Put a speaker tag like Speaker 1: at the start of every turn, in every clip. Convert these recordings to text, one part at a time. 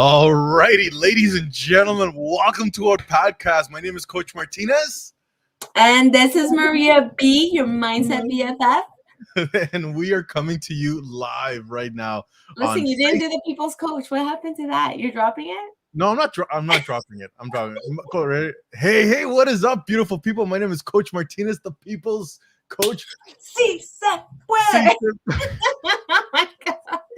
Speaker 1: All righty, ladies and gentlemen, welcome to our podcast. My name is Coach Martinez.
Speaker 2: And this is Maria B, your Mindset BFF.
Speaker 1: And we are coming to you live right now.
Speaker 2: Listen, you didn't do the People's Coach. What happened to that? You're dropping it?
Speaker 1: No, I'm not dropping it. I'm dropping it. Go, ready? Hey, what is up, beautiful people? My name is Coach Martinez, the People's Coach.
Speaker 2: Sí se puede. Oh my gosh.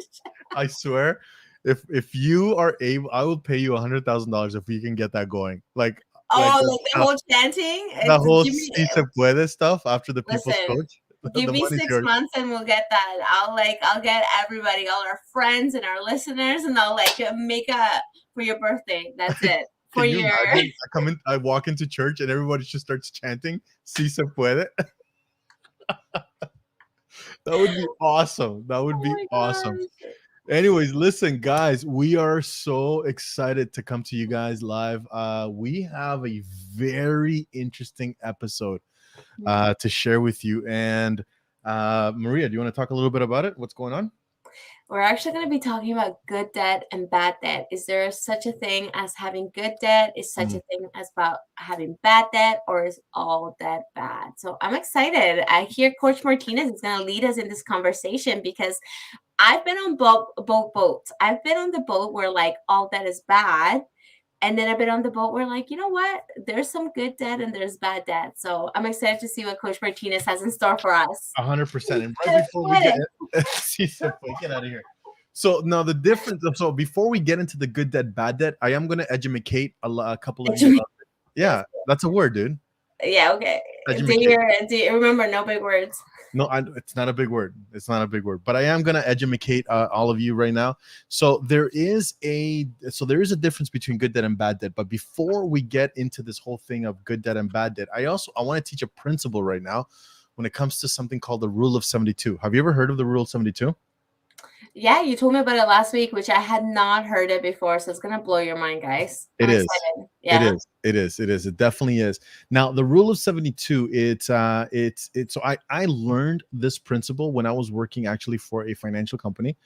Speaker 1: I swear, if you are able, I will pay you $100,000 if we can get that going. Like
Speaker 2: the whole chanting,
Speaker 1: the whole "Si se puede" stuff after the People's Coach.
Speaker 2: Give me 6 months and we'll get that. I'll get everybody, all our friends and our listeners, and I'll make a for your birthday. That's it. For your
Speaker 1: I walk into church and everybody just starts chanting "Si se puede." That would be awesome. That would be awesome. Anyways, listen, guys, we are so excited to come to you guys live. We have a very interesting episode to share with you. And Maria, do you want to talk a little bit about it? What's going on?
Speaker 2: We're actually going to be talking about good debt and bad debt. Is there such a thing as having good debt? Is such a thing as about having bad debt, or is all debt bad? So I'm excited. I hear Coach Martinez is going to lead us in this conversation because I've been on both boats. I've been on the boat where all debt is bad. And then I've been on the boat where you know what? There's some good debt and there's bad debt. So I'm excited to see what Coach Martinez has in store for us.
Speaker 1: 100%. And right before we get out of here. So now the difference. So before we get into the good debt, bad debt, I am going to educate a couple of you. Yeah, that's a word, dude.
Speaker 2: Yeah, okay. Do you remember no big words?
Speaker 1: No, it's not a big word. It's not a big word, but I am going to educate all of you right now. So there is a difference between good debt and bad debt. But before we get into this whole thing of good debt and bad debt, I want to teach a principle right now when it comes to something called the Rule of 72. Have you ever heard of the Rule of 72?
Speaker 2: Yeah, you told me about it last week, which I had not heard it before. So it's going to blow your mind, guys.
Speaker 1: It is. Yeah. It is. It definitely is. Now, the Rule of 72, so I learned this principle when I was working actually for a financial company.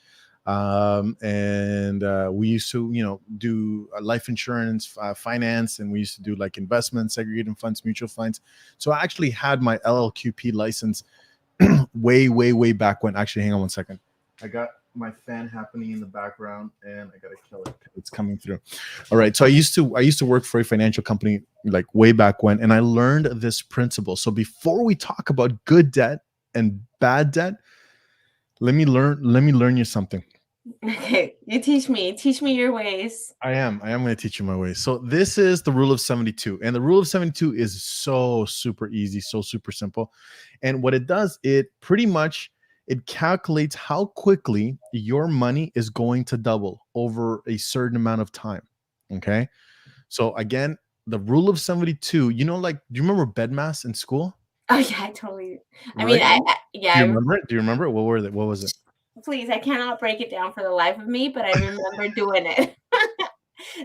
Speaker 1: And we used to, do life insurance, finance, and we used to do investments, segregated funds, mutual funds. So I actually had my LLQP license way back when. Actually, hang on one second. I got my fan happening in the background and I gotta kill it. It's coming through. All right. So I used to work for a financial company way back when, and I learned this principle. So before we talk about good debt and bad debt, let me learn you something.
Speaker 2: Okay, you teach me your ways.
Speaker 1: I am going to teach you my ways. So this is the Rule of 72, and the Rule of 72 is so super easy, so super simple. And what it does, it calculates how quickly your money is going to double over a certain amount of time. Okay. So again, the Rule of 72, do you remember bedmass in school?
Speaker 2: Oh yeah, I totally.
Speaker 1: I mean, yeah. Do you remember it? Do you remember it? What was it?
Speaker 2: Please, I cannot break it down for the life of me, but I remember doing it.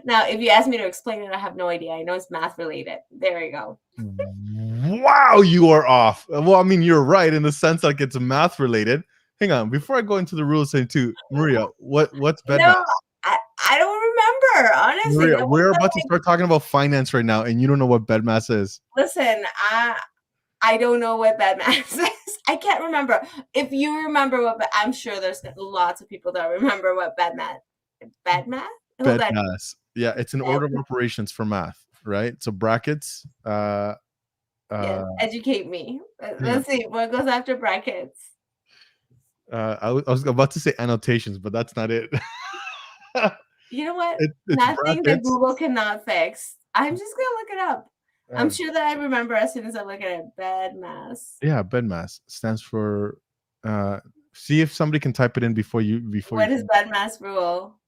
Speaker 2: Now, if you ask me to explain it, I have no idea. I know it's math related. There you go.
Speaker 1: Wow, you are off. Well, I mean, you're right in the sense it's math related. Hang on, before I go into the Rule of 72, Maria, what's bedmass?
Speaker 2: No, I don't remember, honestly.
Speaker 1: Maria, we're about to start talking about finance right now, and you don't know what bedmass is.
Speaker 2: Listen, I don't know what bedmass is. I can't remember. If you remember I'm sure there's lots of people that remember what bedmass.
Speaker 1: Bedmass. Yeah, it's an order of operations for math, right? So brackets.
Speaker 2: Yeah, educate me. Let's see what goes after brackets.
Speaker 1: I was about to say annotations, but that's not it.
Speaker 2: You know what? Nothing that Google cannot fix. I'm just gonna look it up. I'm sure that I remember as soon as I look at it. Bedmass.
Speaker 1: Yeah, bedmass stands for. See if somebody can type it in before you.
Speaker 2: What is bedmass rule?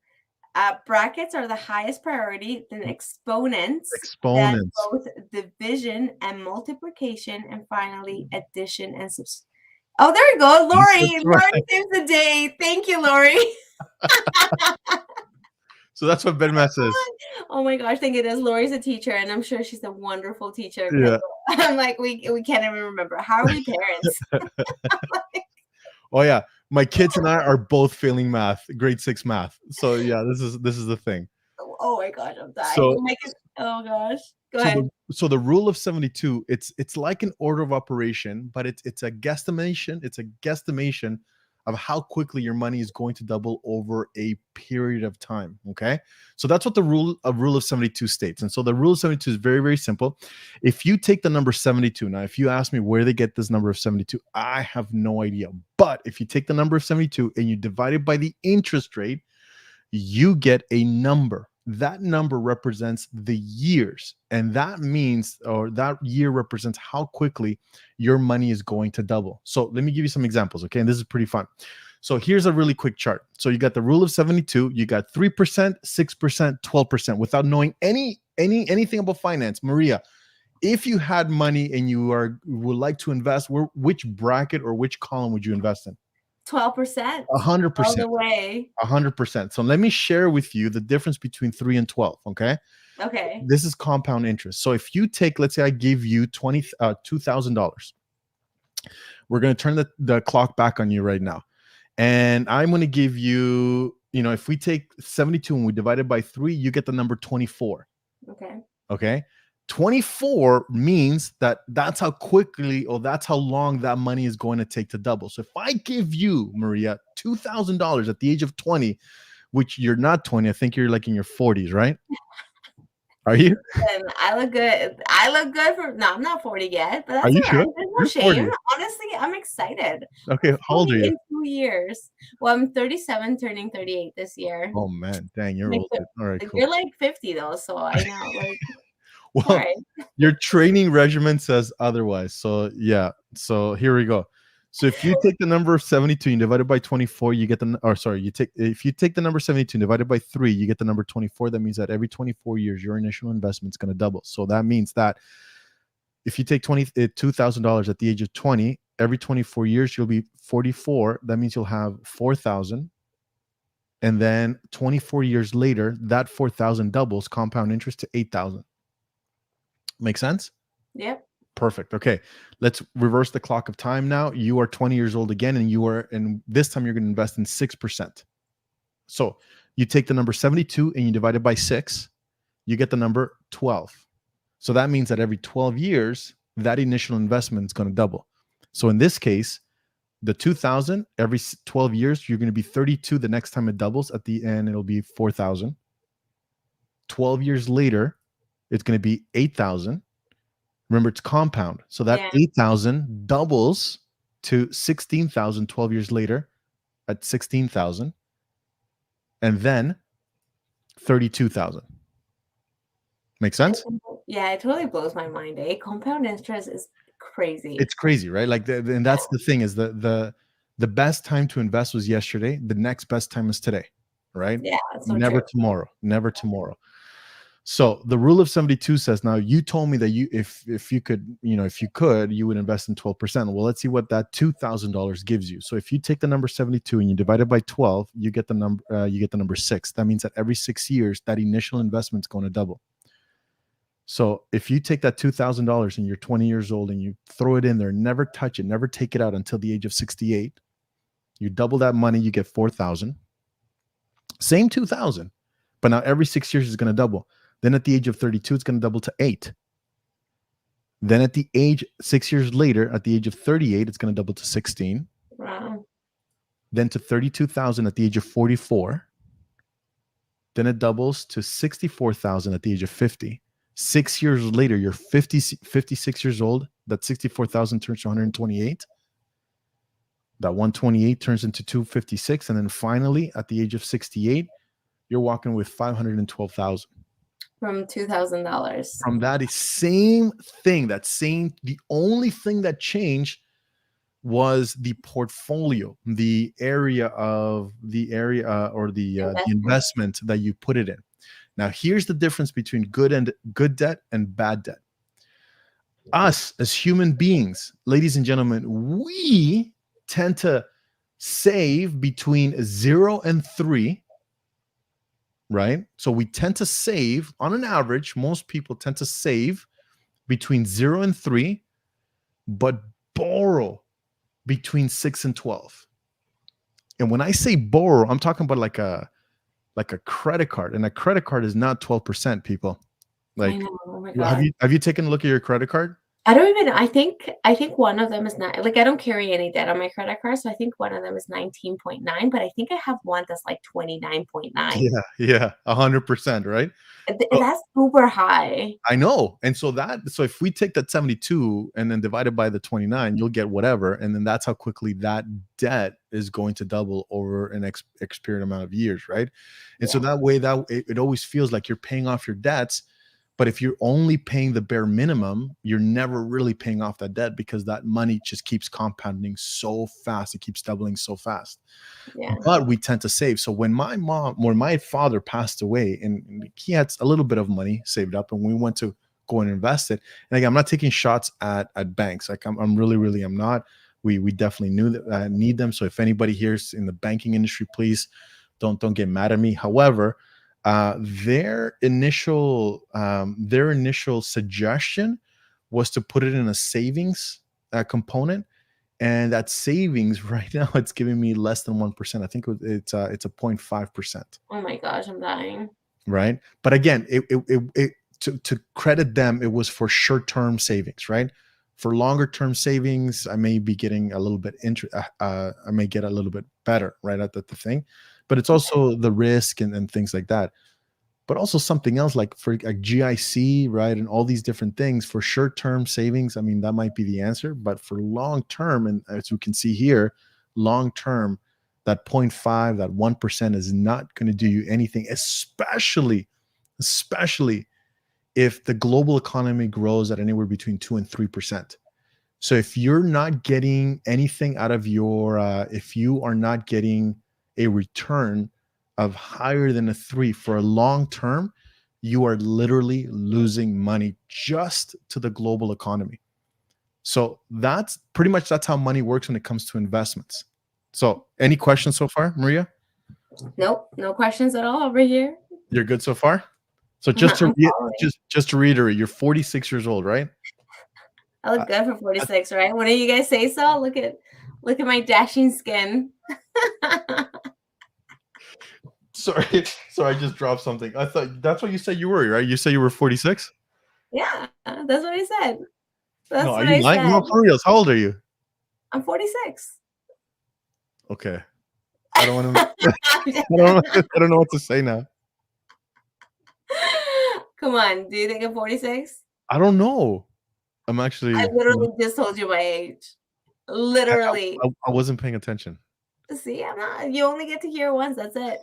Speaker 2: Brackets are the highest priority, then exponents. Then both division and multiplication, and finally addition and subtraction. Oh, there you go, Lori. Lori saves the day. Thank you, Lori.
Speaker 1: So that's what bedmass is.
Speaker 2: Oh my gosh, thank you. Lori's a teacher, and I'm sure she's a wonderful teacher.
Speaker 1: Yeah.
Speaker 2: I'm we can't even remember. How are we parents?
Speaker 1: Oh yeah, My kids and I are both failing math, grade 6 math. So yeah, this is the thing.
Speaker 2: Oh my gosh, I'm dying.
Speaker 1: So
Speaker 2: Oh gosh. Go
Speaker 1: so
Speaker 2: ahead.
Speaker 1: the rule of 72, it's like an order of operation, but it's a guesstimation. It's a guesstimation of how quickly your money is going to double over a period of time. Okay. So that's what the rule of 72 states. And so the rule of 72 is very, very simple. If you take the number 72, now if you ask me where they get this number of 72, I have no idea. But if you take the number of 72 and you divide it by the interest rate, you get a number. That number represents the years. And that means, or that year represents how quickly your money is going to double. So let me give you some examples. Okay. And this is pretty fun. So here's a really quick chart. So you got the rule of 72, you got 3%, 6%, 12%, without knowing anything about finance. Maria, if you had money and you would like to invest, which bracket or which column would you invest in?
Speaker 2: 12%.
Speaker 1: 100%.
Speaker 2: All the way.
Speaker 1: 100%. So let me share with you the difference between 3 and 12. Okay.
Speaker 2: Okay.
Speaker 1: This is compound interest. So if you take, let's say I give you $2,000, we're going to turn the clock back on you right now. And I'm going to give you, if we take 72 and we divide it by 3, you get the number 24.
Speaker 2: Okay.
Speaker 1: Okay. 24 means that's how quickly or that's how long that money is going to take to double. So if I give you, Maria, $2,000 at the age of 20, which you're not 20, I think you're like in your 40s, right? Are you?
Speaker 2: And I look good. No, I'm not 40 yet, but that's
Speaker 1: Are you
Speaker 2: all
Speaker 1: sure?
Speaker 2: right. There's no
Speaker 1: You're
Speaker 2: shame.
Speaker 1: 40.
Speaker 2: Honestly, I'm excited.
Speaker 1: Okay, how old are you?
Speaker 2: In 2 years. Well, I'm 37, turning 38 this year.
Speaker 1: Oh man, dang, you're old. All right, cool.
Speaker 2: You're like 50 though, so I know. Like,
Speaker 1: well,
Speaker 2: all right.
Speaker 1: Your training regimen says otherwise. So yeah. So here we go. So if you take the number of 72 and divide it by 24, you get if you take the number 72 and divide it by 3, you get the number 24. That means that every 24 years, your initial investment is going to double. So that means that if you take $2,000 at the age of 20, every 24 years, you'll be 44. That means you'll have 4,000. And then 24 years later, that 4,000 doubles compound interest to 8,000. Make sense?
Speaker 2: Yep.
Speaker 1: Perfect. Okay. Let's reverse the clock of time now. You are 20 years old again, and this time you're going to invest in 6%. So you take the number 72 and you divide it by 6, you get the number 12. So that means that every 12 years, that initial investment is going to double. So in this case, the 2,000, every 12 years, you're going to be 32. The next time it doubles, at the end, it'll be 4,000. 12 years later, it's going to be 8,000. Remember, it's compound. So that 8,000 doubles to 16,000 12 years later at 16,000. And then 32,000. Make sense?
Speaker 2: Yeah, it totally blows my mind. Compound interest is crazy.
Speaker 1: It's crazy, right? Like, and that's the thing is the best time to invest was yesterday. The next best time is today, right?
Speaker 2: Yeah, so
Speaker 1: never
Speaker 2: true.
Speaker 1: tomorrow. Never tomorrow. So the rule of 72 says, now you told me that if you could, you would invest in 12%. Well, let's see what that $2,000 gives you. So if you take the number 72 and you divide it by 12, you get the number 6. That means that every 6 years, that initial investment is going to double. So if you take that $2,000 and you're 20 years old and you throw it in there, never touch it, never take it out until the age of 68, you double that money, you get 4,000. Same 2,000, but now every 6 years is going to double. Then at the age of 32, it's going to double to 8. Then at the age 6 years later, at the age of 38, it's going to double to 16.
Speaker 2: Wow.
Speaker 1: Then to 32,000 at the age of 44. Then it doubles to 64,000 at the age of 50. 6 years later, you're 56 years old. That 64,000 turns to 128. That 128 turns into 256. And then finally, at the age of 68, you're walking with 512,000.
Speaker 2: From $2,000.
Speaker 1: From that same thing, the only thing that changed was the portfolio, the area or the investment that you put it in. Now, here's the difference between good debt and bad debt. Us as human beings, ladies and gentlemen, we tend to save between 0 and 3. Right? So we tend to save, on an average, most people tend to save between 0 and 3, but borrow between 6 and 12. And when I say borrow, I'm talking about like a credit card, and a credit card is not 12%, people.
Speaker 2: I
Speaker 1: Like,
Speaker 2: know. Oh my
Speaker 1: have
Speaker 2: God.
Speaker 1: you taken a look at your credit card?
Speaker 2: I don't even I think one of them is not like I don't carry any debt on my credit card, so I think one of them is 19.9, but I think I have one that's like 29.9.
Speaker 1: Yeah, yeah, 100%, right? So
Speaker 2: That's super high.
Speaker 1: I know. And so if we take that 72 and then divide it by the 29, you'll get whatever. And then that's how quickly that debt is going to double over an X period amount of years, right? And so
Speaker 2: Yeah,
Speaker 1: that way it always feels like you're paying off your debts. But if you're only paying the bare minimum, you're never really paying off that debt because that money just keeps compounding so fast. It keeps doubling so fast.
Speaker 2: yeah,
Speaker 1: But we tend to save. So when my father passed away, and he had a little bit of money saved up, and we went to go and invest it. And again, I'm not taking shots at banks. Like I'm really, really, I'm not. We definitely knew that need them. So if anybody here's in the banking industry, please don't get mad at me. However, their initial suggestion was to put it in a savings component, and that savings right now it's giving me less than 1%. I think it's a 0.5%,
Speaker 2: oh my gosh, I'm dying.
Speaker 1: right? But again, to credit them, it was for short-term savings, right? For longer term savings, I may be getting a little bit I may get a little bit better, right, at the thing. But it's also the risk and things like that. But also something else like for a GIC, right? And all these different things for short term savings. I mean, that might be the answer, but for long term, and as we can see here, long term, that 0.5, that 1% is not going to do you anything, especially if the global economy grows at anywhere between 2 and 3%. So if you're not getting anything out of if you are not getting a return of higher than a 3 for a long term, you are literally losing money just to the global economy. So that's how money works when it comes to investments. So any questions so far, Maria?
Speaker 2: Nope, no questions at all over here.
Speaker 1: You're good so far? So
Speaker 2: I'm following.
Speaker 1: just to reiterate, you're 46 years old, right?
Speaker 2: I look
Speaker 1: Uh,
Speaker 2: good for 46, right? What do you guys say so? Look at my dashing skin.
Speaker 1: Sorry, sorry, I just dropped something. I thought that's what you said you were, right? You said you were 46?
Speaker 2: Yeah, that's what I said.
Speaker 1: No,
Speaker 2: That's
Speaker 1: are
Speaker 2: what
Speaker 1: you
Speaker 2: I
Speaker 1: lying?
Speaker 2: said.
Speaker 1: No, for reals. How old are you?
Speaker 2: I'm 46.
Speaker 1: Okay. I don't want to I don't know what to say now.
Speaker 2: Come on, do you think I'm 46?
Speaker 1: I don't know. I'm
Speaker 2: I
Speaker 1: actually
Speaker 2: literally just told you my age. Literally.
Speaker 1: I wasn't paying attention.
Speaker 2: See, I'm not. You only get to hear once. That's it.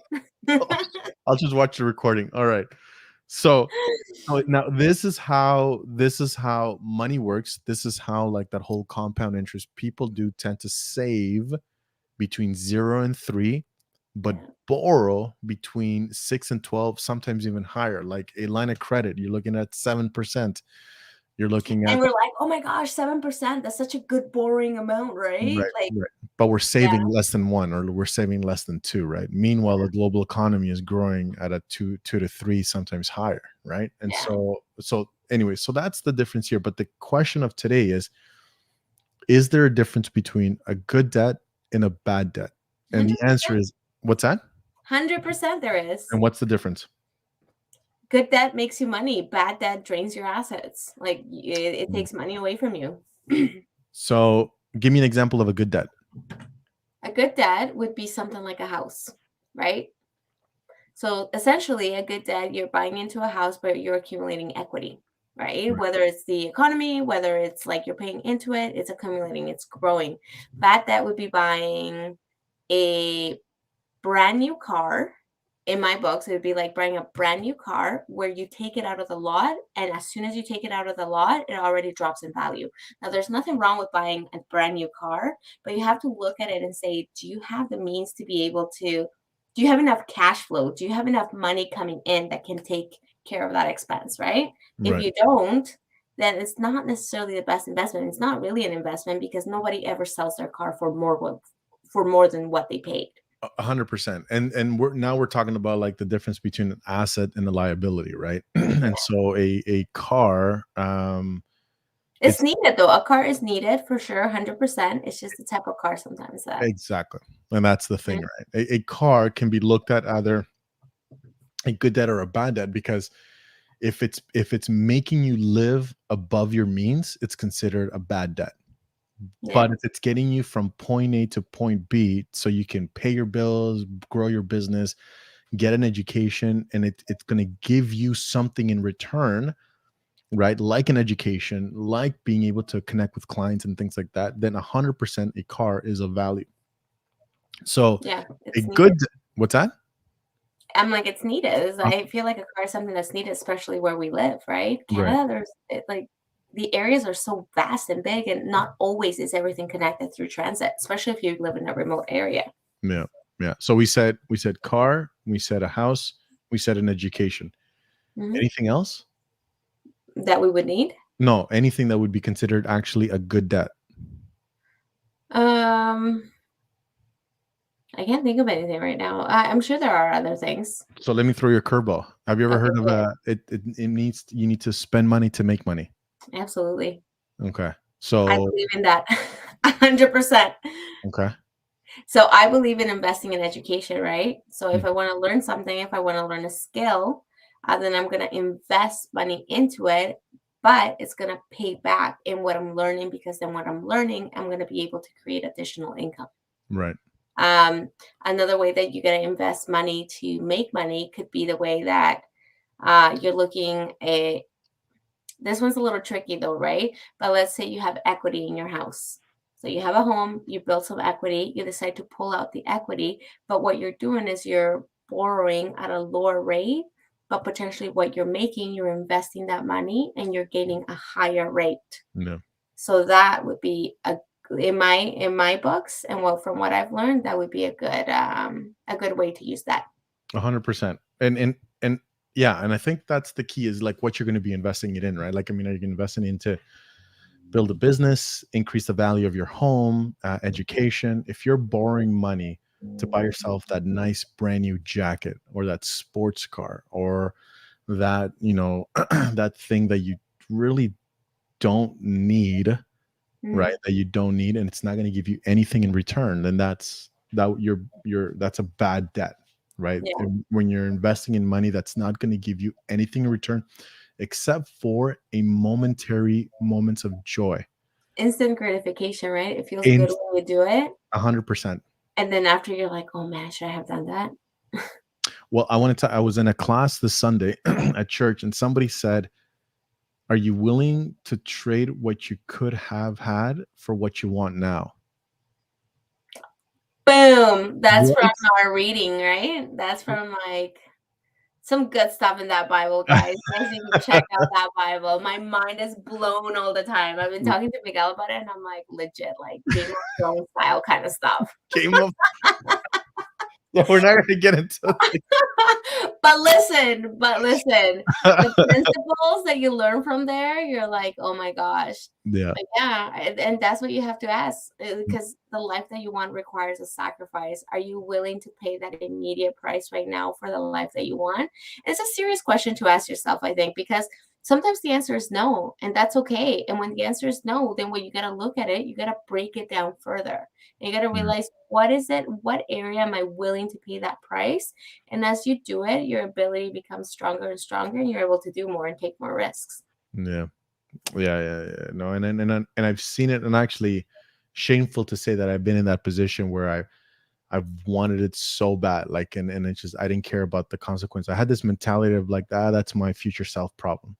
Speaker 1: I'll just watch the recording. All right. So now this is how money works. This is how like that whole compound interest. People do tend to save between 0 and 3, but
Speaker 2: Yeah.
Speaker 1: borrow between 6 and 12, sometimes even higher. Like a line of credit, you're looking at 7%. You're looking
Speaker 2: And
Speaker 1: at
Speaker 2: we're like, oh my gosh, 7%. That's such a good borrowing amount, right?
Speaker 1: right,
Speaker 2: Like,
Speaker 1: right. But we're
Speaker 2: yeah,
Speaker 1: saving less than 1, or we're saving less than 2, right? Meanwhile, the global economy is growing at a 2 to 3, sometimes higher, right? And
Speaker 2: yeah.
Speaker 1: so anyway, so that's the difference here. But the question of today is there a difference between a good debt and a bad debt? And the answer
Speaker 2: 100%.
Speaker 1: is what's that?
Speaker 2: 100% there is.
Speaker 1: And what's the difference?
Speaker 2: Good debt makes you money. Bad debt drains your assets. Like, it
Speaker 1: Mm.
Speaker 2: takes money away from you.
Speaker 1: So give me an example of a good debt.
Speaker 2: A good debt would be something like a house, right? So essentially, a good debt, you're buying into a house, but you're accumulating equity, right?
Speaker 1: Right.
Speaker 2: Whether it's the economy, whether it's like you're paying into it, it's accumulating, it's growing. Bad debt would be buying a brand new car. In my books, it would be like buying a brand new car where you take it out of the lot, and as soon as you take it out of the lot, it already drops in value. Now, there's nothing wrong with buying a brand new car, but you have to look at it and say, do you have the means to be able to? Do you have enough cash flow? Do you have enough money coming in that can take care of that expense, right? If
Speaker 1: Right.
Speaker 2: you don't, then it's not necessarily the best investment. It's not really an investment because nobody ever sells their car for more than what they paid.
Speaker 1: 100%. And we're talking about like the difference between an asset and a liability, right? And so a car,
Speaker 2: It's needed though. A car is needed for sure, 100%. It's just the type of car sometimes that.
Speaker 1: Exactly. And that's the thing,
Speaker 2: Mhm.
Speaker 1: right? A car can be looked at either a good debt or a bad debt, because if it's making you live above your means, it's considered a bad debt. But
Speaker 2: Yeah,
Speaker 1: if it's getting you from point A to point B so you can pay your bills, grow your business, get an education, and it's going to give you something in return, right? Like an education, like being able to connect with clients and things like that, then 100% a car is of value. So
Speaker 2: yeah,
Speaker 1: a
Speaker 2: it's
Speaker 1: good,
Speaker 2: needed.
Speaker 1: what's that?
Speaker 2: I'm like, it's needed.
Speaker 1: Uh,
Speaker 2: I feel like a car is something that's needed, especially where we live, right?
Speaker 1: Right.
Speaker 2: Canada, like the areas are so vast and big, and not always is everything connected through transit, especially if you live in a remote area.
Speaker 1: Yeah. Yeah. So we said car, we said a house, we said an education.
Speaker 2: Mhm.
Speaker 1: Anything else?
Speaker 2: That we would need.
Speaker 1: No, anything that would be considered actually a good debt.
Speaker 2: Um, I can't think of anything right now. I'm sure there are other things.
Speaker 1: So let me throw you a curveball. Have you ever
Speaker 2: Okay,
Speaker 1: heard of it needs you need to spend money to make money?
Speaker 2: absolutely.
Speaker 1: Okay.
Speaker 2: I
Speaker 1: So
Speaker 2: believe in that 100%.
Speaker 1: okay.
Speaker 2: So I believe in investing in education, right? So if
Speaker 1: Mm,
Speaker 2: I want to learn something, if I want to learn a skill, then I'm going to invest money into it, but it's going to pay back in what I'm learning because then what I'm learning, I'm going to be able to create additional income.
Speaker 1: right.
Speaker 2: Um, Another way that you're going to invest money to make money could be the way that you're looking at. This one's a little tricky though, right? But let's say you have equity in your house. So you have a home, you build some equity, you decide to pull out the equity, but what you're doing is you're borrowing at a lower rate, but potentially what you're making, you're investing that money and you're getting a higher rate.
Speaker 1: Yeah.
Speaker 2: So that would be in my books and what from what I've learned, that would be a good way to use that.
Speaker 1: 100%. And yeah, and I think that's the key, is like what you're going to be investing it in, right? Like, I mean, are you investing into build a business, increase the value of your home, education? If you're borrowing money to buy yourself that nice brand new jacket or that sports car or that, that thing that you really don't need, right?
Speaker 2: Mm,
Speaker 1: That you don't need, and it's not going to give you anything in return, then that's a bad debt, right?
Speaker 2: yeah.
Speaker 1: And when you're investing in money that's not going to give you anything in return except for a momentary moments of joy.
Speaker 2: Instant gratification, right? It feels
Speaker 1: In
Speaker 2: good when you do it.
Speaker 1: 100%.
Speaker 2: And then after you're like, "Oh man, should I have done that?"
Speaker 1: Well, I was in a class this Sunday at church, and somebody said, are you willing to trade what you could have had for what you want now?
Speaker 2: Boom! That's from
Speaker 1: Right.
Speaker 2: our reading, right? That's from, like, some good stuff in that Bible, guys. You guys need to check out that Bible. My mind is blown all the time. I've been talking to Miguel about it, and I'm like, legit, like, Game of Thrones style kinda stuff.
Speaker 1: Game of Yeah, we're not gonna get into
Speaker 2: But listen, the principles that you learn from there, you're like, "Oh my gosh."
Speaker 1: Yeah.
Speaker 2: But yeah, and that's what you have to ask, because the life that you want requires a sacrifice. Are you willing to pay that immediate price right now for the life that you want? It's a serious question to ask yourself, I think, because sometimes the answer is no, and that's okay. And when the answer is no, then when you gotta look at it, you gotta break it down further. You gotta
Speaker 1: Yeah.
Speaker 2: realize, what is it? What area am I willing to pay that price? And as you do it, your ability becomes stronger and stronger, and you're able to do more and take more risks.
Speaker 1: Yeah. Yeah, yeah, yeah. No, and I've seen it, and actually shameful to say that I've been in that position where I've wanted it so bad, like, and it's just I didn't care about the consequence. I had this mentality of like, that's my future self problem,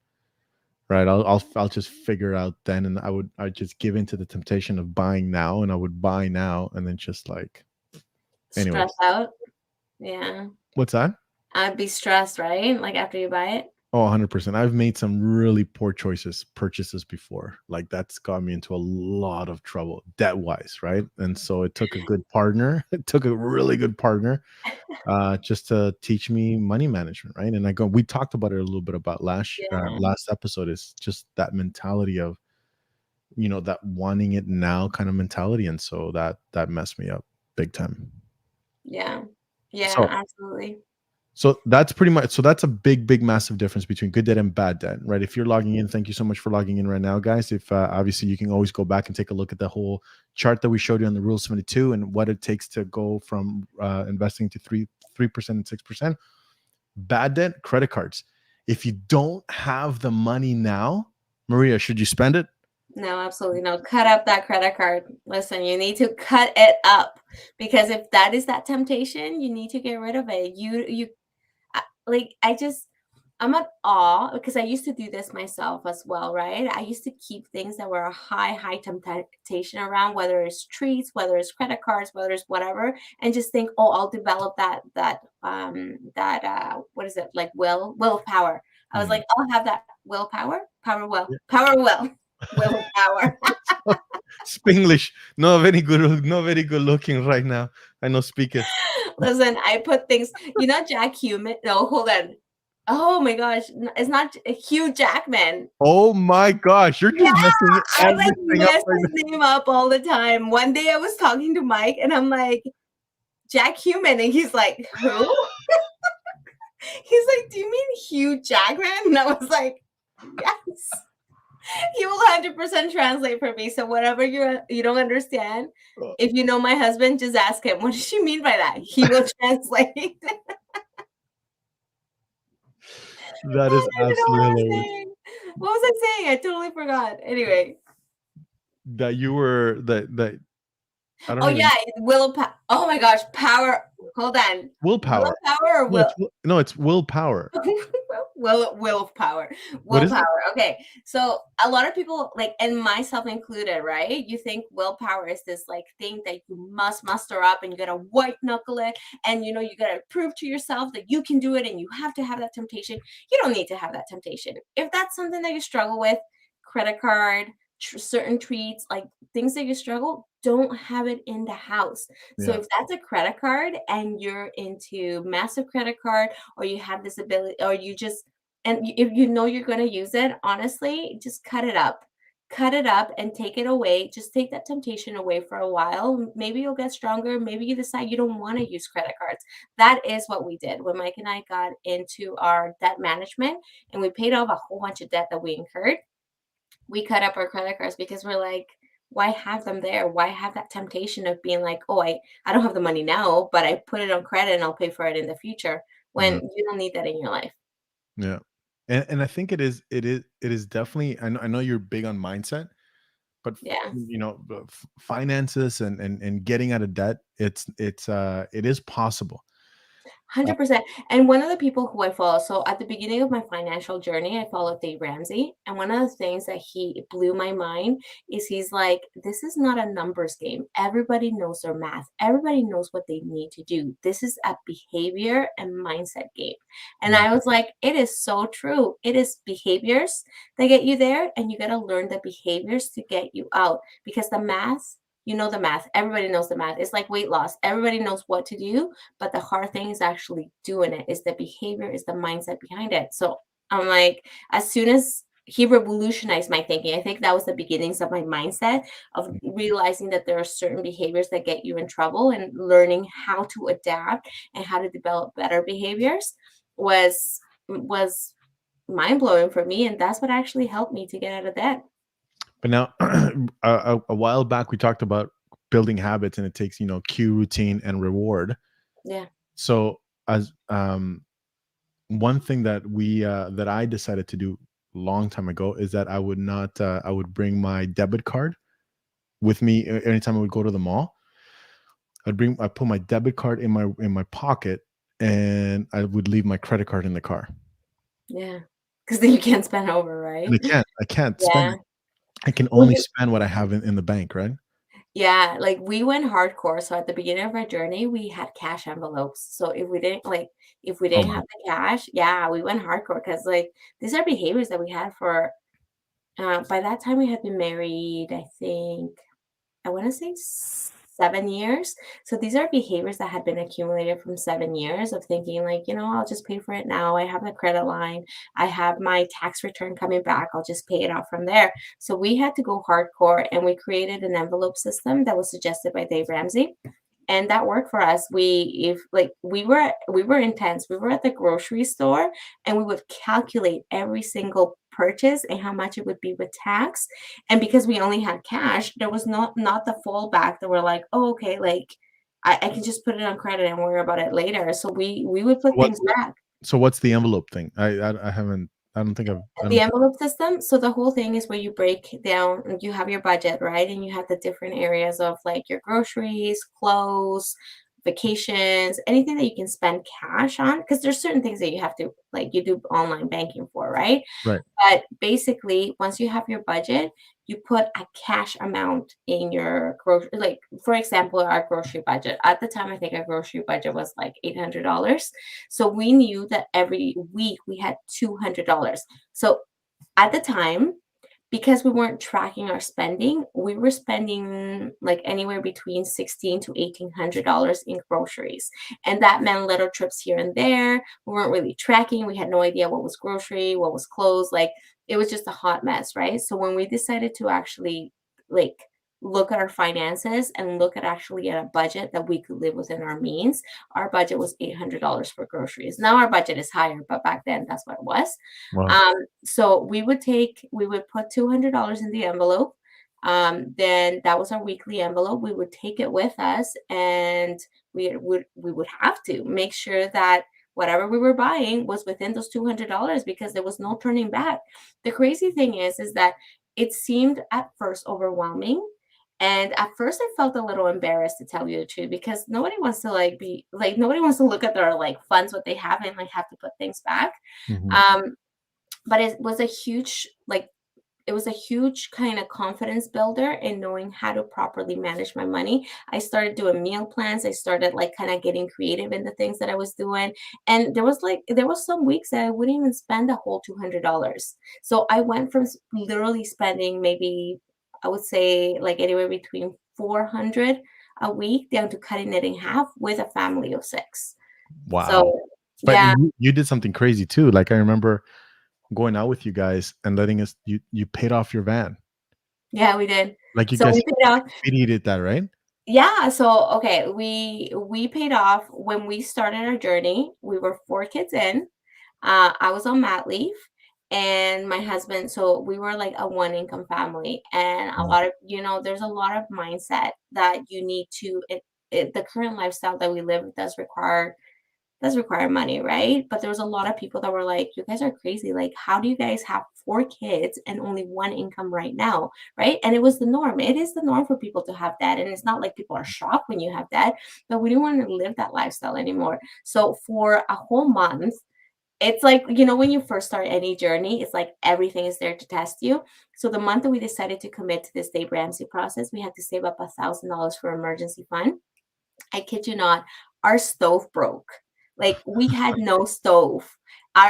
Speaker 1: right? I'll just figure it out then, and I'd just give into the temptation of buying now, and I would buy now, and then just like,
Speaker 2: Stress
Speaker 1: anyways,
Speaker 2: out. Yeah.
Speaker 1: what's that?
Speaker 2: I'd be stressed, right? Like after you buy it.
Speaker 1: Oh, 100%. I've made some really poor purchases before. Like that's got me into a lot of trouble debt-wise, right? And so it took a good partner. It took a really good partner just to teach me money management, right? And we talked about it a little bit about
Speaker 2: Yeah.
Speaker 1: last episode, is just that mentality of, that wanting it now kind of mentality. And so that messed me up big time.
Speaker 2: Yeah. Yeah,
Speaker 1: So
Speaker 2: absolutely.
Speaker 1: So that's pretty much, so that's a big massive difference between good debt and bad debt, right? If you're logging in, thank you so much for logging in right now, guys. If obviously you can always go back and take a look at the whole chart that we showed you on the Rule 72 and what it takes to go from investing to 3% and 6%. Bad debt, credit cards. If you don't have the money now, Maria, should you spend it?
Speaker 2: No, absolutely no. Cut up that credit card. Listen, you need to cut it up, because if that is that temptation, you need to get rid of it. I'm at awe, because I used to do this myself as well, right? I used to keep things that were a high temptation around, whether it's treats, whether it's credit cards, whether it's whatever, and just think, oh, I'll develop what is it, like willpower. I was like, I'll have that willpower, power will, willpower.
Speaker 1: Spanglish, no very good looking right now. I know, speak it.
Speaker 2: Listen, I put things, Jack Human. No, hold on. Oh my gosh, it's not Hugh Jackman.
Speaker 1: Oh my gosh, you're just messing
Speaker 2: I like
Speaker 1: everything up
Speaker 2: mess
Speaker 1: right
Speaker 2: his name up all the time. One day I was talking to Mike and I'm like, Jack Human, and he's like, who? He's like, do you mean Hugh Jackman? And I was like, yes. He will 100% translate for me. So whatever you don't understand, if you know my husband, just ask him, what does she mean by that? He will translate.
Speaker 1: That is absolutely hilarious.
Speaker 2: What was I saying? I totally forgot. Anyway.
Speaker 1: That you were that I don't
Speaker 2: Oh
Speaker 1: even
Speaker 2: yeah, willpower. Oh my gosh, power. Hold on.
Speaker 1: willpower.
Speaker 2: Willpower or
Speaker 1: No, it's willpower.
Speaker 2: willpower.
Speaker 1: What is it?
Speaker 2: Willpower. Okay. So a lot of people, like, and myself included, right? You think willpower is this like thing that you must muster up and you gotta white knuckle it, and you gotta prove to yourself that you can do it, and you have to have that temptation. You don't need to have that temptation. If that's something that you struggle with, credit card, certain treats, like things that you struggle, don't have it in the house. So if that's a credit card and you're into massive credit card, or you have this ability, or you just, and if you know you're going to use it, honestly, just cut it up. Cut it up and take it away. Just take that temptation away for a while. Maybe you'll get stronger. Maybe you decide you don't want to use credit cards. That is what we did when Mike and I got into our debt management, and we paid off a whole bunch of debt that we incurred. We cut up our credit cards because we're like, why have them there? Why have that temptation of being like, oh, I don't have the money now, but I put it on credit and I'll pay for it in the future, when you don't need that in your life.
Speaker 1: Yeah. And I think it is definitely, I know you're big on mindset, but
Speaker 2: Yeah.
Speaker 1: finances and getting out of debt, it is possible.
Speaker 2: 100%. And one of the people who I follow, so at the beginning of my financial journey, I followed Dave Ramsey. And one of the things that he blew my mind is he's like, this is not a numbers game. Everybody knows their math. Everybody knows what they need to do. This is a behavior and mindset game. And I was like, it is so true. It is behaviors that get you there. And you got to learn the behaviors to get you out, because the math, the math. Everybody knows the math. It's like weight loss. Everybody knows what to do, but the hard thing is actually doing it. Is the behavior, is the mindset behind it. So I'm like, as soon as he revolutionized my thinking, I think that was the beginnings of my mindset of realizing that there are certain behaviors that get you in trouble, and learning how to adapt and how to develop better behaviors was mind blowing for me. And that's what actually helped me to get out of debt.
Speaker 1: But now, a while back, we talked about building habits, and it takes cue, routine, and reward.
Speaker 2: Yeah.
Speaker 1: So as one thing that I decided to do a long time ago is that I would bring my debit card with me anytime I would go to the mall. I put my debit card in my pocket, and I would leave my credit card in the car.
Speaker 2: Yeah, because then you can't spend over, right?
Speaker 1: And I can't spend.
Speaker 2: Yeah.
Speaker 1: I can only spend what I have in the bank, right?
Speaker 2: Yeah, like we went hardcore. So at the beginning of our journey, we had cash envelopes. So if we didn't
Speaker 1: Oh
Speaker 2: have
Speaker 1: my.
Speaker 2: the cash, yeah, we went hardcore, because like these are behaviors that we had for by that time we had been married, I think, I want to say 7 years. So these are behaviors that had been accumulated from 7 years of thinking like, I'll just pay for it now. I have the credit line. I have my tax return coming back. I'll just pay it off from there. So we had to go hardcore, and we created an envelope system that was suggested by Dave Ramsey. and that worked for us. We were intense. We were at the grocery store, and we would calculate every single purchase and how much it would be with tax. And because we only had cash, there was not the fallback that we're like, oh, okay, like I can just put it on credit and worry about it later. So we would
Speaker 1: So
Speaker 2: put things back.
Speaker 1: what's the envelope thing? I haven't. I don't think I've. I
Speaker 2: The
Speaker 1: don't.
Speaker 2: envelope system. So the whole thing is where you break down, you have your budget, right? And you have the different areas of like your groceries, clothes, vacations, anything that you can spend cash on. Because there's certain things that you have to, like, you do online banking for, right?
Speaker 1: Right.
Speaker 2: But basically, once you have your budget, you put a cash amount in your grocery. Like, for example, our grocery budget. At the time, I think our grocery budget was like $800. So we knew that every week we had $200. So at the time, because we weren't tracking our spending, we were spending like anywhere between $1,600 to $1,800 in groceries. And that meant little trips here and there. We weren't really tracking. We had no idea what was grocery, what was clothes. Like, it was just a hot mess, right? So when we decided to actually like look at our finances and look at actually at a budget that we could live within our means, our budget was $800 for groceries. Now our budget is higher, but back then that's what it was.
Speaker 1: Wow.
Speaker 2: So we would put $200 in the envelope. Then that was our weekly envelope. We would take it with us, and we would have to make sure that whatever we were buying was within those $200, because there was no turning back. The crazy thing is that it seemed at first overwhelming. And at first I felt a little embarrassed, to tell you the truth, because nobody wants to nobody wants to look at their like funds, what they have, and like have to put things back.
Speaker 1: Mhm.
Speaker 2: But it was a huge kind of confidence builder in knowing how to properly manage my money. I started doing meal plans. I started like kind of getting creative in the things that I was doing. And there was some weeks that I wouldn't even spend the whole $200. So I went from literally spending maybe, I would say, like anywhere between 400 a week down to cutting it in half with a family of 6.
Speaker 1: Wow.
Speaker 2: So
Speaker 1: But
Speaker 2: yeah,
Speaker 1: you did something crazy too. Like I remember going out with you guys and letting us. You paid off your van.
Speaker 2: yeah, we did.
Speaker 1: Like you
Speaker 2: So
Speaker 1: guys
Speaker 2: we paid off.
Speaker 1: did that, right?
Speaker 2: Yeah, so okay, we paid off when we started our journey. We were 4 kids in. I was on mat leave, and my husband, so we were like a one income family, and a
Speaker 1: Wow.
Speaker 2: lot of, there's a lot of mindset that you need to the current lifestyle that we live does require money, right? But there was a lot of people that were like, you guys are crazy. Like, how do you guys have 4 kids and only one income right now? Right. And it was the norm. It is the norm for people to have that. And it's not like people are shocked when you have that, but we didn't want to live that lifestyle anymore. So for a whole month, it's like, when you first start any journey, it's like everything is there to test you. So the month that we decided to commit to this Dave Ramsey process, we had to save up $1,000 for emergency fund. I kid you not, our stove broke. Like, we had no stove.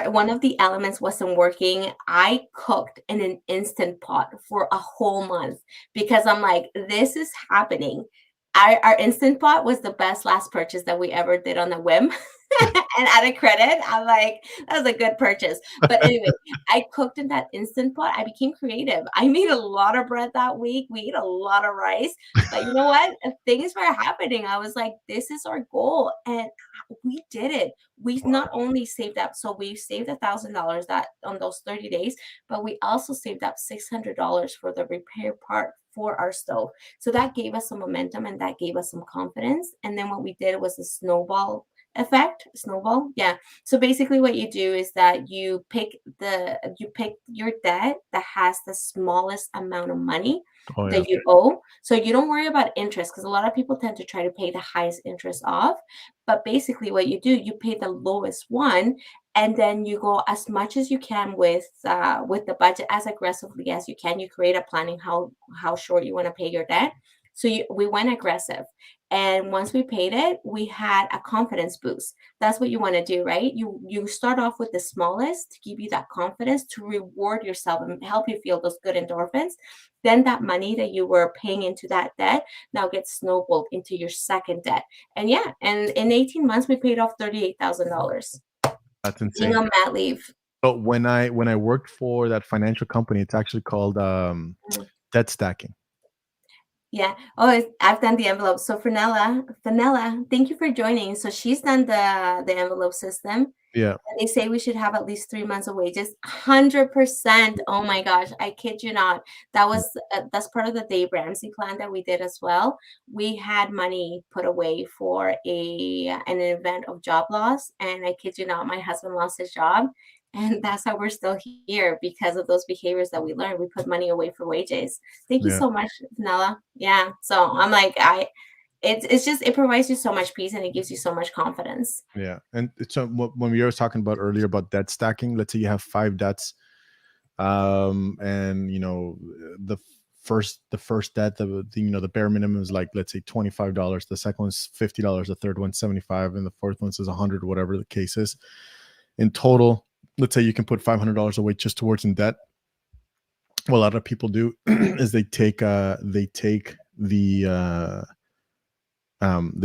Speaker 2: One of the elements wasn't working. I cooked in an instant pot for a whole month because I'm like, this is happening. Our instant pot was the best last purchase that we ever did on a whim. And out of credit, I'm like, that was a good purchase. But anyway, I cooked in that instant pot. I became creative. I made a lot of bread that week. We ate a lot of rice. But you know what? Things were happening. I was like, this is our goal. And we did it. We not only saved up, so we saved $1,000 that on those 30 days, but we also saved up $600 for the repair part for our stove. So that gave us some momentum and that gave us some confidence. And then what we did was a snowball effect. Snowball. Yeah. So basically what you do is that you pick your debt that has the smallest amount of money
Speaker 1: Oh yeah.
Speaker 2: that you owe. So you don't worry about interest, because a lot of people tend to try to pay the highest interest off. But basically what you do, you pay the lowest one, and then you go as much as you can with the budget, as aggressively as you can. You create a planning how short you want to pay your debt. So we went aggressive. And once we paid it, we had a confidence boost. That's what you want to do, right? You start off with the smallest to give you that confidence, to reward yourself and help you feel those good endorphins. Then that money that you were paying into that debt now gets snowballed into your second debt. And yeah, and in 18 months, we paid off $38,000
Speaker 1: That's
Speaker 2: being
Speaker 1: insane.
Speaker 2: on mat leave.
Speaker 1: But when I worked for that financial company, it's actually called
Speaker 2: Mm.
Speaker 1: debt stacking.
Speaker 2: Yeah. Oh, I've done the envelope. So Fenella, thank you for joining. So she's done the envelope system.
Speaker 1: Yeah.
Speaker 2: They say we should have at least 3 months of wages. 100%. Oh my gosh, I kid you not. That's part of the Dave Ramsey plan that we did as well. We had money put away for an event of job loss, and I kid you not, my husband lost his job, and that's how we're still here because of those behaviors that we learned. We put money away for wages. Thank you
Speaker 1: Yeah.
Speaker 2: so much, Nella. Yeah. So I'm like, it's just it provides you so much peace and it gives you so much confidence.
Speaker 1: Yeah. And so when we were talking about earlier about debt stacking, let's say you have 5 debts, and the first debt, the bare minimum is like, let's say $25. The second one's $50. The third one's 75, and the fourth one is 100, whatever the case is. In total, let's say you can put $500 away just towards in debt. What a lot of people do is they take they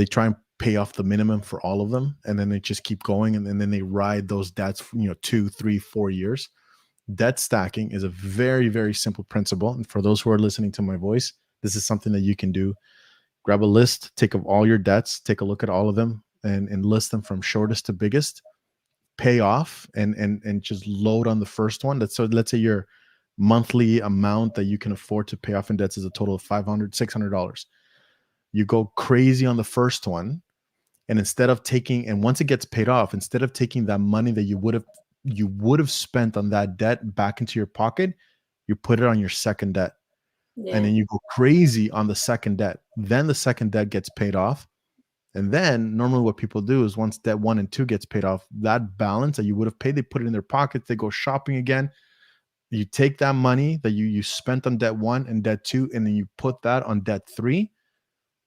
Speaker 1: try and pay off the minimum for all of them, and then they just keep going, and then they ride those debts for 2, 3, 4 years. Debt stacking is a very, very simple principle, and for those who are listening to my voice, this is something that you can do. Grab a list, take of all your debts, take a look at all of them, and list them from shortest to biggest. Pay off, and just load on the first one. So let's say your monthly amount that you can afford to pay off in debts is a total of $500, $600. You go crazy on the first one, and once it gets paid off, instead of taking that money that you would have spent on that debt back into your pocket, you put it on your second debt, and
Speaker 2: Yeah.
Speaker 1: then you go crazy on the second debt. Then the second debt gets paid off, and then normally what people do is once debt 1 and 2 gets paid off, that balance that you would have paid, they put it in their pocket. They go shopping again. You take that money that you spent on debt 1 and debt 2, and then you put that on debt 3,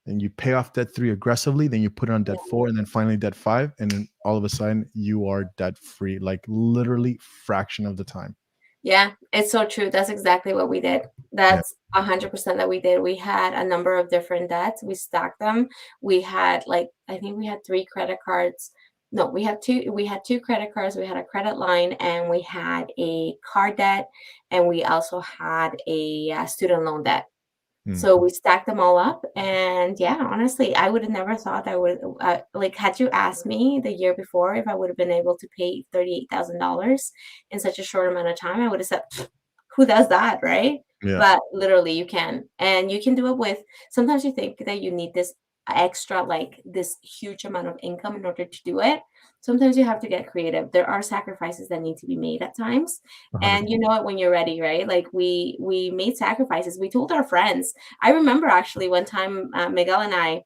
Speaker 1: and you pay off debt 3 aggressively. Then you put it on debt 4, and then finally debt 5, and then all of a sudden you are debt free, like literally fraction of the time.
Speaker 2: Yeah, it's so true. That's exactly what we did.
Speaker 1: Yeah.
Speaker 2: That's 100% that we did. We had a number of different debts. We stacked them. We had like I think we had 3 credit cards. No, we had two. We had 2 credit cards. We had a credit line, and we had a car debt, and we also had a student loan debt.
Speaker 1: Mm.
Speaker 2: So we stacked them all up, and yeah, honestly, I would have never thought I would like had you asked me the year before if I would have been able to pay $38,000 in such a short amount of time, I would have said, "Who does that, right?"
Speaker 1: Yeah.
Speaker 2: But literally, you can, and you can do it with. Sometimes you think that you need this extra, like this huge amount of income in order to do it. Sometimes you have to get creative. There are sacrifices that need to be made at times, and
Speaker 1: 100%.
Speaker 2: you know it when you're ready, right? Like we made sacrifices. We told our friends. I remember actually one time Miguel and I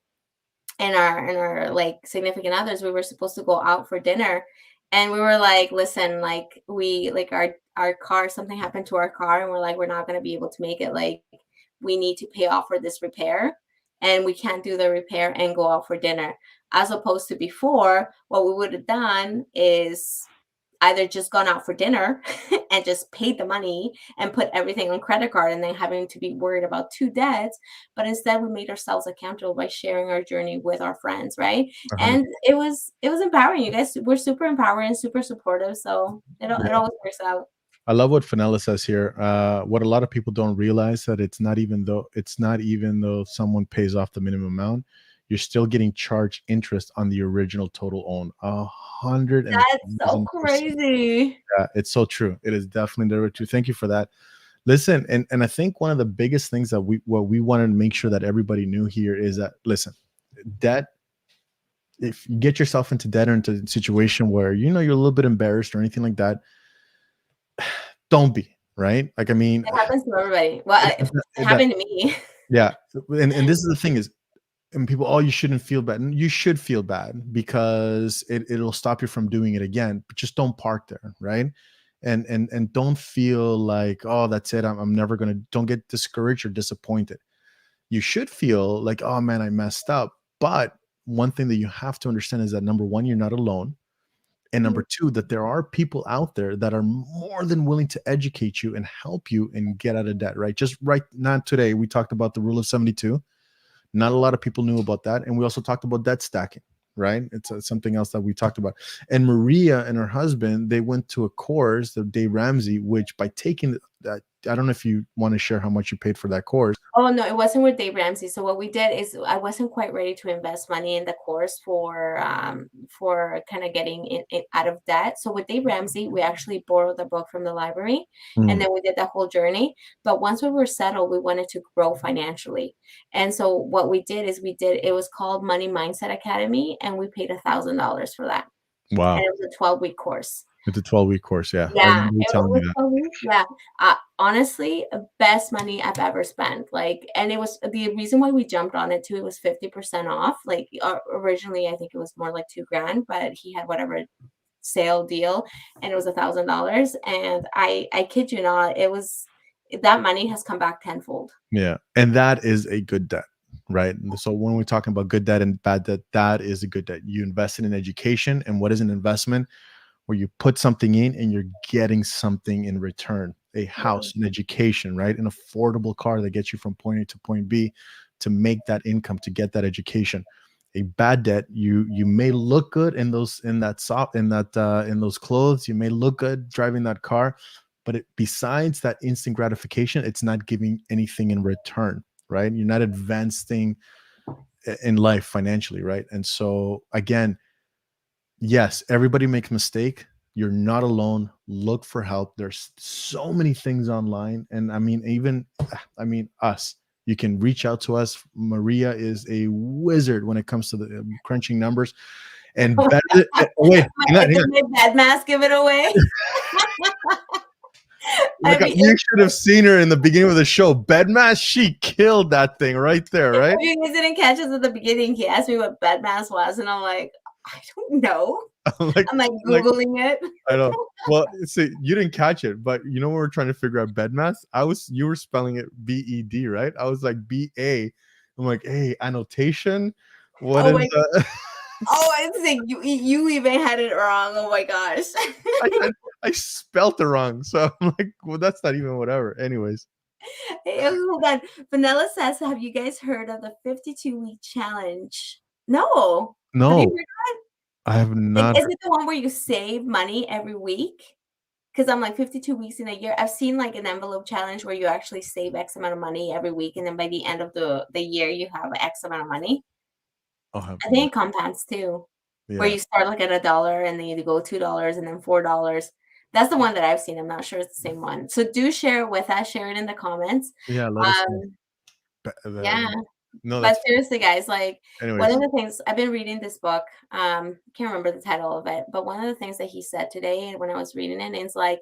Speaker 2: and our like significant others, we were supposed to go out for dinner, and we were like, listen, like we like our car, something happened to our car, and we're like, we're not going to be able to make it. Like we need to pay off for this repair, and we can't do the repair and go out for dinner. As opposed to before, what we would have done is either just gone out for dinner and just paid the money and put everything on credit card and then having to be worried about 2 debts. But instead we made ourselves accountable by sharing our journey with our friends, right?
Speaker 1: 100%.
Speaker 2: And it was empowering. You guys were super empowering and super supportive, so it
Speaker 1: Yeah.
Speaker 2: always works out.
Speaker 1: I love what Fenella says here. What a lot of people don't realize, that it's not even though someone pays off the minimum amount, you're still getting charged interest on the original total own. 100,000%.
Speaker 2: That's so crazy.
Speaker 1: Yeah, it's so true. It is definitely the true. Thank you for that. Listen, and I think one of the biggest things that we wanted to make sure that everybody knew here is that, listen, debt. If you get yourself into debt or into a situation where you're a little bit embarrassed or anything like that, don't be, right. Like, I mean,
Speaker 2: It happens to everybody. Well, it
Speaker 1: that,
Speaker 2: happened to me.
Speaker 1: yeah, and this is the thing is, and people, oh, you shouldn't feel bad. And you should feel bad because it'll stop you from doing it again. But just don't park there, right? And don't feel like, oh, that's it. I'm never gonna. Don't get discouraged or disappointed. You should feel like, oh man, I messed up. But one thing that you have to understand is that, number one, you're not alone. And number two, that there are people out there that are more than willing to educate you and help you and get out of debt, right? Just right now today, we talked about the rule of 72. Not a lot of people knew about that. And we also talked about debt stacking, right? It's something else that we talked about. And Maria and her husband, they went to a course, the Dave Ramsey, which by taking I don't know if you want to share how much you paid for that course.
Speaker 2: Oh no, it wasn't with Dave Ramsey. So what we did is I wasn't quite ready to invest money in the course for kind of getting it out of debt. So with Dave Ramsey, we actually borrowed the book from the library and
Speaker 1: Mm.
Speaker 2: then we did that whole journey. But once we were settled, we wanted to grow financially. And so what we did is it was called Money Mindset Academy, and we paid $1,000 for that. And
Speaker 1: Wow.
Speaker 2: it was a 12-week course.
Speaker 1: It's a 12-week course. Yeah. I
Speaker 2: Yeah,
Speaker 1: remember you
Speaker 2: it
Speaker 1: telling me
Speaker 2: was
Speaker 1: that.
Speaker 2: so weird. Yeah, honestly, best money I've ever spent. Like, and it was the reason why we jumped on it too. It was 50% off. Like, originally, I think it was more like 2 grand, but he had whatever sale deal, and it was $1,000. And I kid you not, it was that money has come back tenfold.
Speaker 1: Yeah. And that is a good debt, right? So when we're talking about good debt and bad debt, that is a good debt. You invested in education. And what is an investment? Where you put something in and you're getting something in return, a
Speaker 2: Yeah.
Speaker 1: house, an education, right? An affordable car that gets you from point A to point B to make that income, to get that education. A bad debt, you may look good in those in those clothes, you may look good driving that car, but besides that instant gratification, it's not giving anything in return, right? You're not advancing in life financially, right? And so again, yes, everybody makes mistake. You're not alone. Look for help. There's so many things online. And I mean, even, I mean, us, you can reach out to us. Maria is a wizard when it comes to the crunching numbers. And better, wait, hang on, hang
Speaker 2: Did
Speaker 1: on.
Speaker 2: my bed mask give it away? I
Speaker 1: Like,
Speaker 2: mean,
Speaker 1: you should have seen her in the beginning of the show. Bedmass, she killed that thing right there, right?
Speaker 2: if you guys didn't catch us at the beginning, he asked me what bed mask was, and I'm like, I don't know.
Speaker 1: like,
Speaker 2: I'm like
Speaker 1: like
Speaker 2: Googling it.
Speaker 1: I know. Well, see, you didn't catch it, but you know when we're trying to figure out bedmass, you were spelling it BED, right? I was like BA. I'm like, hey, annotation. What
Speaker 2: Oh
Speaker 1: is
Speaker 2: my,
Speaker 1: that?
Speaker 2: oh, I think you even had it wrong. Oh my gosh.
Speaker 1: I spelt it wrong. So I'm like, well, that's not even whatever. Anyways.
Speaker 2: Hey, hold on. Vanilla says, have you guys heard of the 52-week challenge? No. Have you
Speaker 1: No,
Speaker 2: heard?
Speaker 1: I have
Speaker 2: Like,
Speaker 1: not
Speaker 2: is
Speaker 1: heard.
Speaker 2: it the one where you save money every week? Because I'm like 52 weeks in a year. I've seen like an envelope challenge where you actually save X amount of money every week, and then by the end of the year, you have X amount of money.
Speaker 1: I have
Speaker 2: I
Speaker 1: no.
Speaker 2: think it compounds too, where
Speaker 1: Yeah.
Speaker 2: you start like at $1 and then you go $2 and then $4. That's the one that I've seen. I'm not sure it's the same one. So do share it with us. Share it in the comments.
Speaker 1: Yeah. Let us know.
Speaker 2: Um, yeah.
Speaker 1: No,
Speaker 2: But
Speaker 1: that's
Speaker 2: seriously, guys, like one
Speaker 1: anyways.
Speaker 2: of the things I've been reading this book, can't remember the title of it, but one of the things that he said today and when I was reading it is like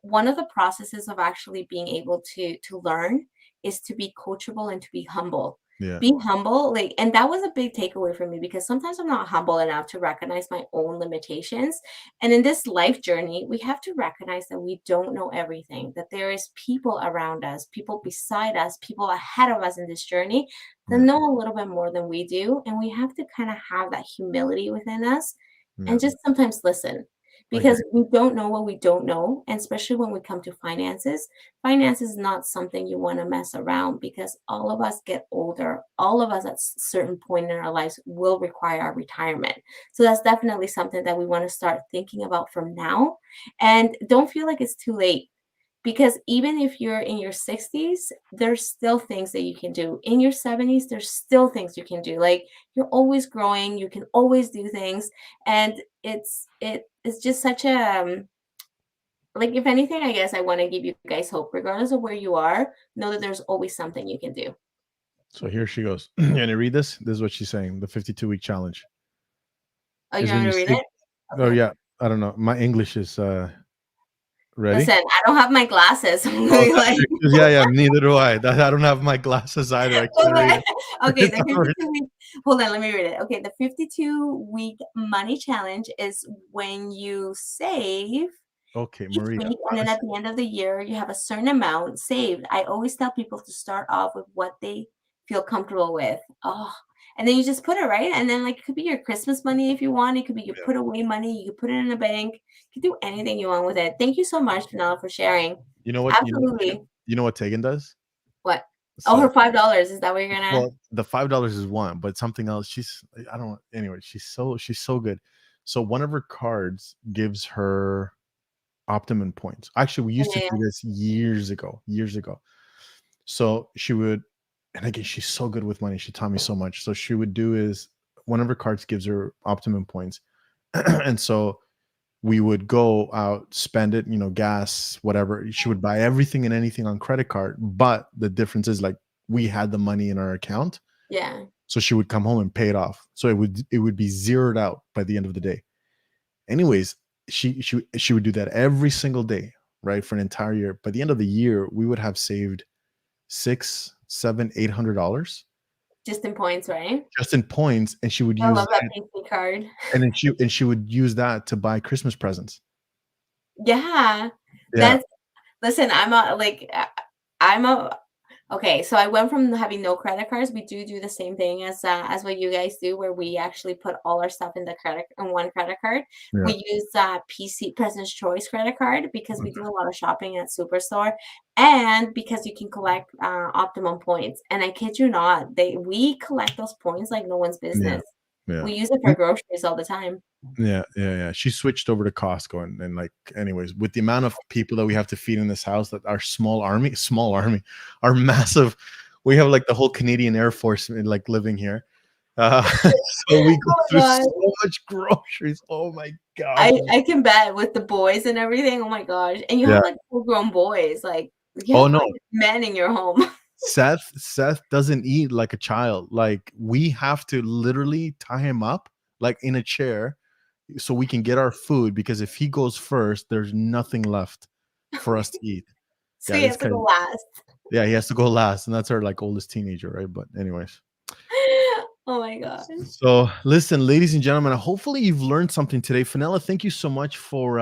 Speaker 2: one of the processes of actually being able to learn is to be coachable and to be humble.
Speaker 1: Yeah.
Speaker 2: Be humble, like, and that was a big takeaway for me because sometimes I'm not humble enough to recognize my own limitations. And in this life journey, we have to recognize that we don't know everything, that there is people around us, people beside us, people ahead of us in this journey that
Speaker 1: Yeah.
Speaker 2: know a little bit more than we do. And we have to kind of have that humility within us
Speaker 1: Yeah.
Speaker 2: and just sometimes listen
Speaker 1: I agree.
Speaker 2: because we don't know what we don't know. And especially when we come to finances, finance is not something you want to mess around because all of us get older. All of us at a certain point in our lives will require our retirement. So that's definitely something that we want to start thinking about from now. And don't feel like it's too late. Because even if you're in your 60s, there's still things that you can do. In your 70s, there's still things you can do. Like you're always growing, you can always do things. And it's just such a like if anything, I guess I want to give you guys hope. Regardless of where you are, know that there's always something you can do.
Speaker 1: So here she goes. You want to read this? This is what she's saying. The 52-week challenge
Speaker 2: Oh, you
Speaker 1: is
Speaker 2: want
Speaker 1: when
Speaker 2: me
Speaker 1: you
Speaker 2: to read
Speaker 1: save.
Speaker 2: it?
Speaker 1: Oh
Speaker 2: Okay.
Speaker 1: yeah. I don't know. My English is ready.
Speaker 2: Listen, I don't have my glasses. I'm
Speaker 1: Oh,
Speaker 2: really
Speaker 1: that's
Speaker 2: like
Speaker 1: right. 'Cause yeah, yeah. Neither do I. I don't have my glasses either. I can't read
Speaker 2: okay.
Speaker 1: it.
Speaker 2: Okay, the
Speaker 1: It's not
Speaker 2: 52 week. Hold on, let me read it. Okay, the 52-week money challenge is when you save
Speaker 1: okay,
Speaker 2: each
Speaker 1: Maria.
Speaker 2: week, and then at the end of the year, you have a certain amount saved. I always tell people to start off with what they feel comfortable with. Oh, and then you just put it right, and then like it could be your Christmas money if you want. It could be your
Speaker 1: Yeah.
Speaker 2: put away money. You could put it in a bank. You can do anything you want with it. Thank you so much, Janelle, for sharing.
Speaker 1: You know what?
Speaker 2: Absolutely.
Speaker 1: You know what Tegan does?
Speaker 2: What? Oh,
Speaker 1: So
Speaker 2: her $5. Is that what you're gonna?
Speaker 1: well, the $5 is one, but something else. I don't. Anyway, she's so good. So one of her cards gives her. optimum points. Actually, we used to
Speaker 2: Yeah.
Speaker 1: do this years ago. So she would, and again, she's so good with money. She taught me so much. So she would do is one of her cards gives her optimum points. And so we would go out, spend it, gas, whatever. She would buy everything and anything on credit card. But the difference is like we had the money in our account.
Speaker 2: Yeah.
Speaker 1: So she would come home and pay it off. So it would be zeroed out by the end of the day. Anyways, she would do that every single day, right? For an entire year. By the end of the year, we would have saved $600, $700, $800
Speaker 2: Just in points, right?
Speaker 1: just in points, and she would
Speaker 2: I
Speaker 1: use
Speaker 2: love that
Speaker 1: that,
Speaker 2: PC card.
Speaker 1: and then she would use that to buy Christmas presents.
Speaker 2: Yeah.
Speaker 1: Yeah,
Speaker 2: That's listen, I'm a okay, so I went from having no credit cards. We do the same thing as what you guys do, where we actually put all our stuff in one credit card.
Speaker 1: yeah.
Speaker 2: We use PC President's Choice credit card because we do a lot of shopping at Superstore, and because you can collect optimum points. And I kid you not, we collect those points like no one's
Speaker 1: Yeah,
Speaker 2: business.
Speaker 1: yeah.
Speaker 2: We use it for groceries all the time.
Speaker 1: Yeah. She switched over to Costco, and like, anyways, with the amount of people that we have to feed in this house, that our small army, our massive, we have like the whole Canadian Air Force like living here. So we go
Speaker 2: Oh
Speaker 1: through
Speaker 2: my God.
Speaker 1: so much groceries. Oh my gosh.
Speaker 2: I can bet with the boys and everything. Oh my gosh. And you
Speaker 1: Yeah.
Speaker 2: have like full grown boys. Like you
Speaker 1: Oh
Speaker 2: have
Speaker 1: no.
Speaker 2: like men in your home.
Speaker 1: Seth doesn't eat like a child. Like we have to literally tie him up like in a chair so we can get our food, because if he goes first, there's nothing left for us to eat.
Speaker 2: So
Speaker 1: Yeah,
Speaker 2: he
Speaker 1: this
Speaker 2: has to
Speaker 1: guy.
Speaker 2: go last.
Speaker 1: Yeah, he has to go last, and that's our like oldest teenager, right? But anyways.
Speaker 2: Oh my gosh.
Speaker 1: So listen, ladies and gentlemen, hopefully you've learned something today. Fenella, thank you so much for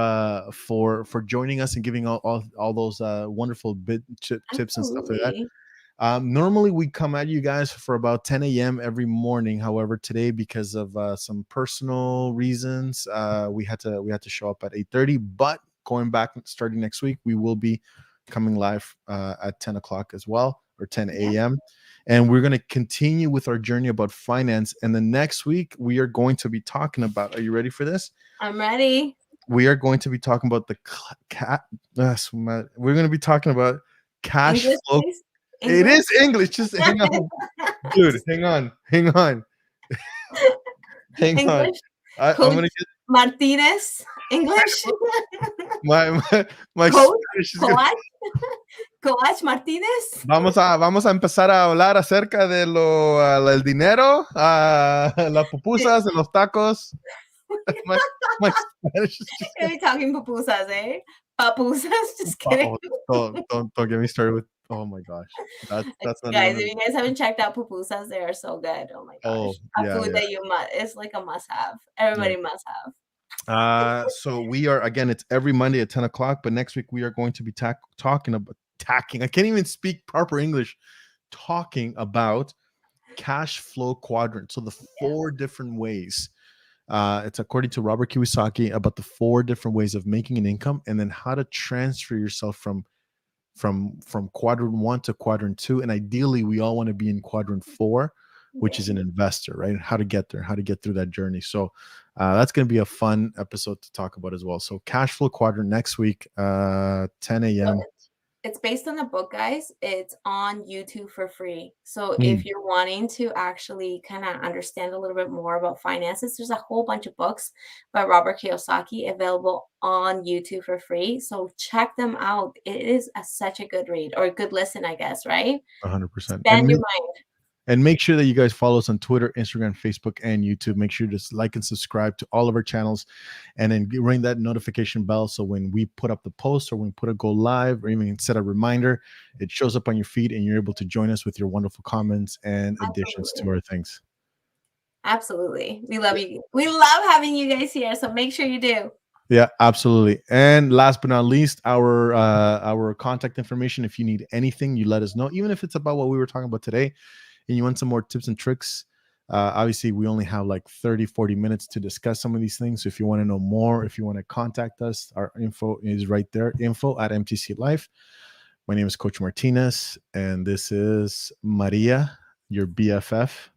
Speaker 1: joining us and giving all those wonderful tips and stuff like that.
Speaker 2: Absolutely.
Speaker 1: Normally we come at you guys for about 10 a.m. every morning. However, today, because of some personal reasons, we had to show up at 8:30. But going back, starting next week, we will be coming live at 10 o'clock as well, or 10 a.m. And we're going to continue with our journey about finance. And the next week we are going to be talking about, are you ready for this?
Speaker 2: I'm ready.
Speaker 1: We are going to be talking about we're going to be talking about cash
Speaker 2: English,
Speaker 1: flow.
Speaker 2: please.
Speaker 1: It is English. Just hang on, dude. Hang on. Hang on.
Speaker 2: English.
Speaker 1: I'm
Speaker 2: Coach
Speaker 1: gonna get
Speaker 2: Martinez. English.
Speaker 1: my
Speaker 2: Coach.
Speaker 1: Spanish is gonna...
Speaker 2: Coach Martinez.
Speaker 1: Vamos a empezar a hablar acerca de el dinero, las pupusas, los tacos. my Spanish is just...
Speaker 2: Are we talking pupusas, eh? Papusas? Just kidding.
Speaker 1: Don't get me started with... Oh my gosh, that's not
Speaker 2: Guys,
Speaker 1: even...
Speaker 2: if you guys haven't checked out pupusas, they are so good. Oh my gosh. A food that it's like a must have. Everybody must have.
Speaker 1: So we are, again, it's every Monday at 10 o'clock, but next week we are going to be talking about I can't even speak proper English, talking about cash flow quadrant. So the 4 different ways, it's according to Robert Kiyosaki, about the 4 different ways of making an income, and then how to transfer yourself from quadrant 1 to quadrant 2. And ideally we all want to be in quadrant 4, which is an investor, right? How to get there, how to get through that journey. So that's going to be a fun episode to talk about as well. So cash flow quadrant next week, 10 a.m.
Speaker 2: It's based on a book, guys. It's on YouTube for free. So if you're wanting to actually kind of understand a little bit more about finances, there's a whole bunch of books by Robert Kiyosaki available on YouTube for free. So check them out. It is such a good read, or a good listen, I guess, right?
Speaker 1: 100%.
Speaker 2: Expand your mind.
Speaker 1: And make sure that you guys follow us on Twitter, Instagram, Facebook, and YouTube. Make sure to like and subscribe to all of our channels, and then ring that notification bell so when we put up the post, or when we put a go live, or even set a reminder, it shows up on your feed and you're able to join us with your wonderful comments and additions to our things.
Speaker 2: Absolutely. We love you. We love having you guys here. So make sure you do.
Speaker 1: Yeah, absolutely. And last but not least, our contact information. If you need anything, you let us know, even if it's about what we were talking about today, and you want some more tips and tricks. Obviously we only have like 30-40 minutes to discuss some of these things. So if you want to know more, if you want to contact us, our info is right there, info@MTC Life. My name is Coach Martinez, and this is Maria, your BFF.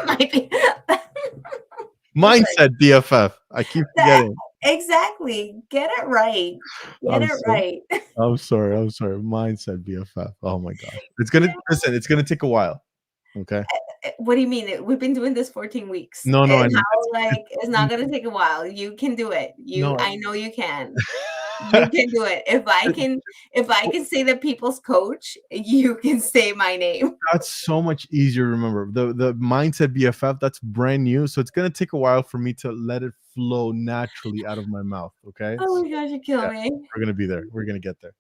Speaker 2: Might be.
Speaker 1: Mine said BFF. I keep forgetting.
Speaker 2: Exactly. Get it right. Get
Speaker 1: I'm
Speaker 2: it
Speaker 1: so
Speaker 2: right.
Speaker 1: I'm sorry. I'm sorry. Mindset BFF. Oh my gosh. It's gonna listen. It's gonna take a while. Okay.
Speaker 2: What do you mean? We've been doing this 14 weeks.
Speaker 1: No, no.
Speaker 2: And
Speaker 1: I know.
Speaker 2: how, like, it's not gonna take a while. You can do it.
Speaker 1: No.
Speaker 2: I know you can. You can do it. If I can say the people's coach, you can say my name.
Speaker 1: That's so much easier to remember. The mindset BFF, that's brand new. So it's gonna take a while for me to let it flow naturally out of my mouth. Okay.
Speaker 2: Oh
Speaker 1: So,
Speaker 2: my gosh, you
Speaker 1: yeah,
Speaker 2: kill me.
Speaker 1: we're gonna be there. We're gonna get there.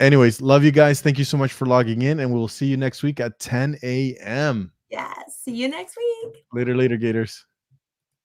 Speaker 1: Anyways, love you guys. Thank you so much for logging in, and we'll see you next week at 10 a.m.
Speaker 2: Yeah. See you next week.
Speaker 1: Later, later, Gators.